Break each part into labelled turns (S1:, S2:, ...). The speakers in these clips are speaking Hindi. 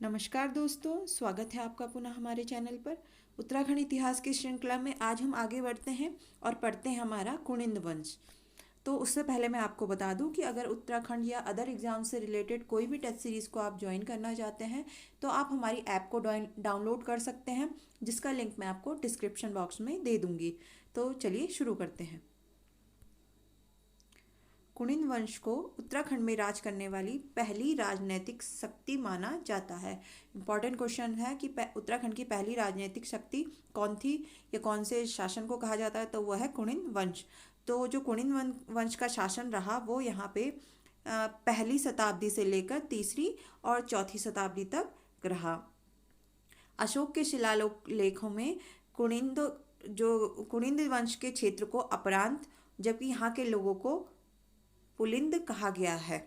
S1: नमस्कार दोस्तों, स्वागत है आपका पुनः हमारे चैनल पर। उत्तराखंड इतिहास की श्रृंखला में आज हम आगे बढ़ते हैं और पढ़ते हैं हमारा कुनिंद वंश। तो उससे पहले मैं आपको बता दूं कि अगर उत्तराखंड या अदर एग्जाम से रिलेटेड कोई भी टेस्ट सीरीज़ को आप ज्वाइन करना चाहते हैं तो आप हमारी ऐप को डाउनलोड कर सकते हैं, जिसका लिंक मैं आपको डिस्क्रिप्शन बॉक्स में दे दूंगी। तो चलिए शुरू करते हैं। कुनिंद वंश को उत्तराखंड में राज करने वाली पहली राजनीतिक शक्ति माना जाता है। इम्पॉर्टेंट क्वेश्चन है कि उत्तराखंड की पहली राजनीतिक शक्ति कौन थी या कौन से शासन को कहा जाता है, तो वह है कुनिंद वंश। तो जो कुनिंद वंश का शासन रहा वो यहाँ पे पहली शताब्दी से लेकर तीसरी और चौथी शताब्दी तक रहा। अशोक के शिलालेखों में कुनिंद कुनिंद वंश के क्षेत्र को अपरांत, जबकि यहाँ के लोगों को पुलिंद कहा गया है।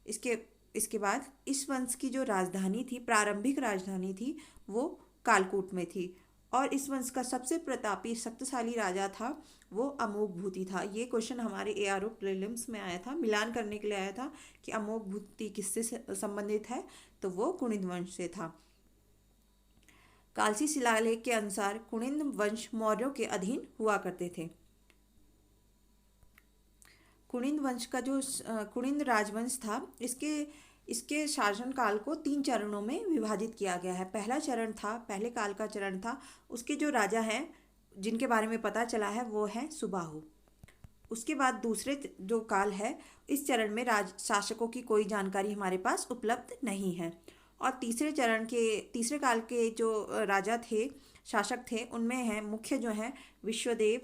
S1: इसके इसके बाद इस वंश की जो राजधानी थी, प्रारंभिक राजधानी थी, वो कालकूट में थी। और इस वंश का सबसे प्रतापी शक्तिशाली राजा था वो अमोघभूति था। ये क्वेश्चन हमारे एआरओ प्रीलिम्स में आया था, मिलान करने के लिए आया था कि अमोघभूति किससे संबंधित है, तो वो कुनिंद वंश से था। कालसी शिलालेख के अनुसार कुनिंद वंश मौर्यों के अधीन हुआ करते थे। कुनिंद वंश का जो कुनिंद राजवंश था, इसके इसके शासनकाल को 3 चरणों में विभाजित किया गया है। पहला चरण था, पहले काल का चरण था, उसके जो राजा हैं जिनके बारे में पता चला है वो है सुबाहु। उसके बाद दूसरे जो काल है, इस चरण में राज शासकों की कोई जानकारी हमारे पास उपलब्ध नहीं है। और तीसरे काल के जो राजा थे, शासक थे, उनमें हैं मुख्य जो हैं विश्वदेव,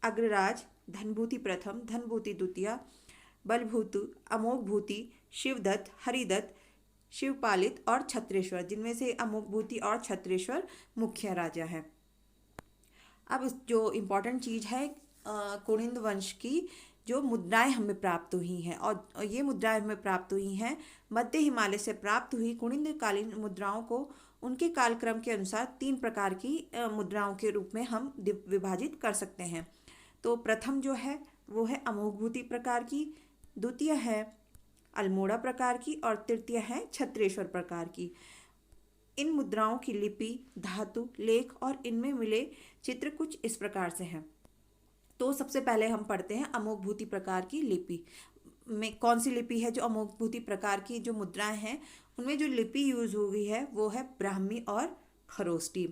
S1: अग्रराज, धनभूति प्रथम, धनभूति द्वितीय, बलभूत, अमोघभूति, शिवदत्त, हरिदत्त, शिवपालित और छत्रेश्वर, जिनमें से अमोघभूति और छत्रेश्वर मुख्य राजा हैं। अब जो इम्पोर्टेंट चीज़ है, कुनिंद वंश की जो मुद्राएं हमें प्राप्त हुई हैं, और ये मुद्राएं हमें प्राप्त हुई हैं मध्य हिमालय से प्राप्त हुई कुनिंद कालीन मुद्राओं को उनके कालक्रम के अनुसार 3 प्रकार की मुद्राओं के रूप में हम विभाजित कर सकते हैं। तो प्रथम जो है वो है अमोघभूति प्रकार की, द्वितीय है अल्मोड़ा प्रकार की और तृतीय है छत्रेश्वर प्रकार की। इन मुद्राओं की लिपि, धातु, लेख और इनमें मिले चित्र कुछ इस प्रकार से हैं। तो सबसे पहले हम पढ़ते हैं अमोघभूति प्रकार की लिपि में कौन सी लिपि है। जो अमोघभूति प्रकार की जो मुद्राएं हैं उनमें जो लिपि यूज हुई है वो है ब्राह्मी और खरोष्टी।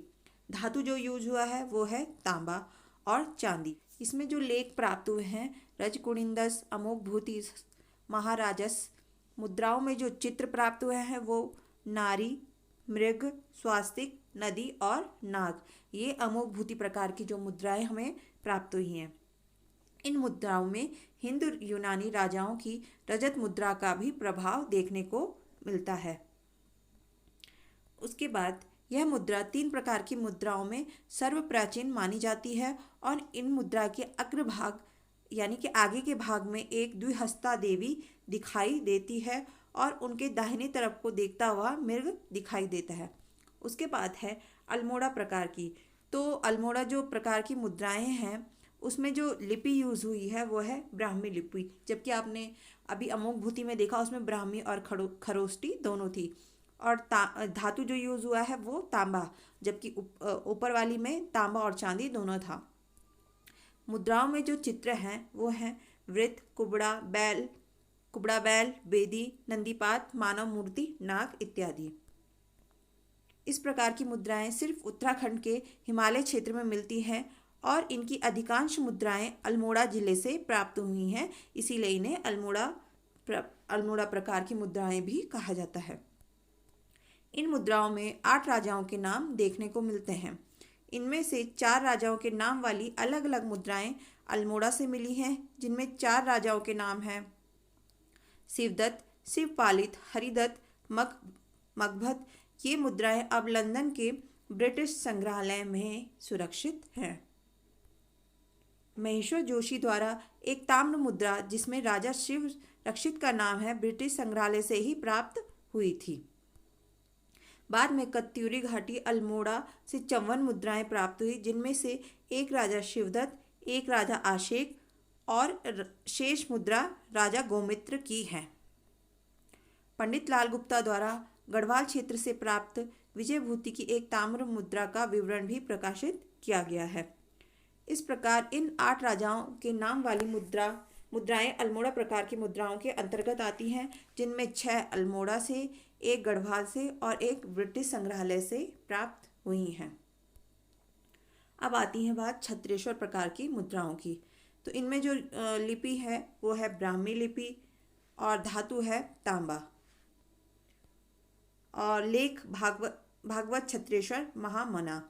S1: धातु जो यूज हुआ है वो है तांबा और चांदी। इसमें जो लेख प्राप्त हुए हैं रजकुनिंदस, अमोघभूति, महाराजस। मुद्राओं में जो चित्र प्राप्त हुए हैं वो नारी, मृग, स्वास्तिक, नदी और नाग। ये अमोघभूति प्रकार की जो मुद्राएं हमें प्राप्त हुई हैं। इन मुद्राओं में हिंदू यूनानी राजाओं की रजत मुद्रा का भी प्रभाव देखने को मिलता है। उसके बाद यह मुद्रा 3 प्रकार की मुद्राओं में सर्व प्राचीन मानी जाती है और इन मुद्रा के अग्रभाग यानी कि आगे के भाग में एक द्विहस्ता देवी दिखाई देती है और उनके दाहिनी तरफ को देखता हुआ मृग दिखाई देता है। उसके बाद है अल्मोड़ा प्रकार की। तो अल्मोड़ा जो प्रकार की मुद्राएं हैं उसमें जो लिपि यूज हुई है वो है ब्राह्मी लिपि, जबकि आपने अभी अमोघभूति में देखा उसमें ब्राह्मी और खरोष्टी दोनों थी। और धातु जो यूज हुआ है वो तांबा, जबकि ऊपर वाली में तांबा और चांदी दोनों था। मुद्राओं में जो चित्र हैं वो हैं वृत्त, कुबड़ा बैल, वेदी, नंदीपात, मानव मूर्ति, नाग इत्यादि। इस प्रकार की मुद्राएं सिर्फ उत्तराखंड के हिमालय क्षेत्र में मिलती हैं और इनकी अधिकांश मुद्राएं अल्मोड़ा जिले से प्राप्त हुई हैं, इसीलिए इन्हें अल्मोड़ा प्रकार की मुद्राएं भी कहा जाता है। इन मुद्राओं में 8 राजाओं के नाम देखने को मिलते हैं। इनमें से 4 राजाओं के नाम वाली अलग अलग मुद्राएं अल्मोड़ा से मिली हैं, जिनमें 4 राजाओं के नाम हैं शिवदत्त, शिवपालित, हरिदत्त, मगभत। ये मुद्राएं अब लंदन के ब्रिटिश संग्रहालय में सुरक्षित हैं। महेश्वर जोशी द्वारा एक ताम्र मुद्रा जिसमें राजा शिव रक्षित का नाम है ब्रिटिश संग्रहालय से ही प्राप्त हुई थी। बाद में कत्यूरी घाटी अल्मोड़ा से 54 मुद्राएं प्राप्त हुई, जिनमें से एक राजा शिवदत्त, एक राजा आशेक और शेष मुद्रा राजा गोमित्र की है। पंडित लाल गुप्ता द्वारा गढ़वाल क्षेत्र से प्राप्त विजयभूति की एक ताम्र मुद्रा का विवरण भी प्रकाशित किया गया है। इस प्रकार इन 8 राजाओं के नाम वाली मुद्राएं अल्मोड़ा प्रकार की मुद्राओं के अंतर्गत आती हैं, जिनमें 6 अल्मोड़ा से, 1 गढ़वाल से और 1 ब्रिटिश संग्रहालय से प्राप्त हुई हैं। अब आती है बात छत्रेश्वर प्रकार की मुद्राओं की। तो इनमें जो लिपि है वो है ब्राह्मी लिपि और धातु है तांबा और लेख भागवत छत्रेश्वर महामना।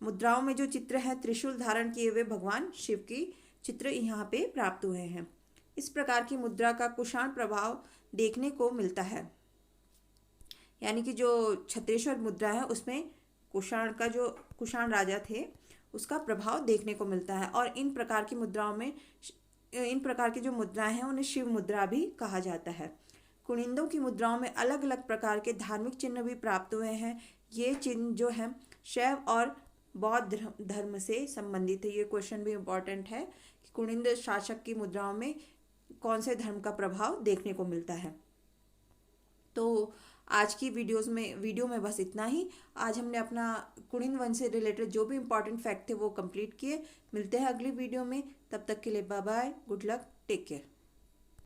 S1: मुद्राओं में जो चित्र है त्रिशूल धारण किए हुए भगवान शिव की चित्र यहाँ पे प्राप्त हुए हैं। इस प्रकार की मुद्रा का कुषाण प्रभाव देखने को मिलता है, यानी कि जो छत्रेश्वर मुद्रा है उसमें कुषाण राजा थे उसका प्रभाव देखने को मिलता है। और इन प्रकार की जो मुद्राएं हैं उन्हें शिव मुद्रा भी कहा जाता है। कुनिंदों की मुद्राओं में अलग अलग प्रकार के धार्मिक चिन्ह भी प्राप्त हुए हैं। ये चिन्ह जो है शैव और बौद्ध धर्म से संबंधित है। ये क्वेश्चन भी इम्पोर्टेंट है कि कुनिंद शासक की मुद्राओं में कौन से धर्म का प्रभाव देखने को मिलता है। तो आज की वीडियो में बस इतना ही। आज हमने अपना कुनिंद वंश से रिलेटेड जो भी इम्पोर्टेंट फैक्ट थे वो कंप्लीट किए। मिलते हैं अगली वीडियो में, तब तक के लिए bye bye, good luck, take care.